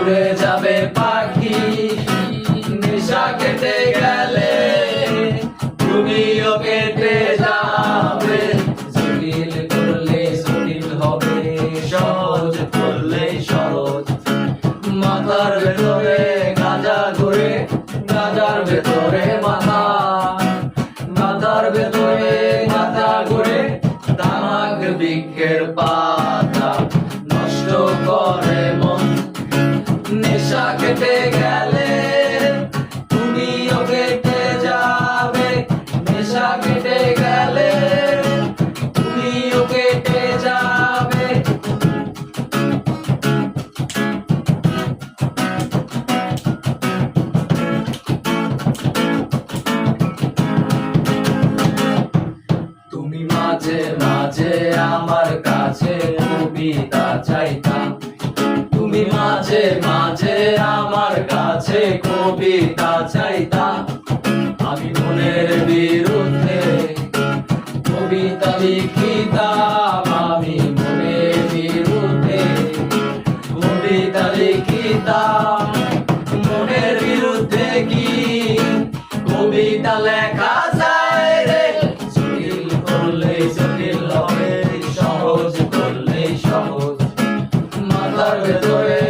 উড়ে যাবে পাখি নেশা কেটে গেলে তুমিও কেটে যাবে জটিল করলে জটিল হবে সহজ করলে সহজ মাথার ভেতরে গাঁজা ঘুরে গাঁজার ভেতরে মাথা মাথার ভেতরে মাথা ঘুরে তামাক বৃক্ষের পাতা নষ্ট করে মন নেশা কেটে গেলে তুমিও কেটে যাবে নেশা কেটে গেলে তুমিও কেটে যাবে তুমি মাঝে মাঝে আমার কাছে কবিতা চাইতা তুমি মাঝে মাঝে আমার কাছে কবিতা চাইতা আমি মনের বিরুদ্ধে কবিতা লিখিতাম আমি মনের বিরুদ্ধে কবিতা লিখিতাম মনের বিরুদ্ধে কি কবিতা লেখা যায় রে জটিল করলে জটিল হবে সহজ করলে সহজ মাথার ভেতরে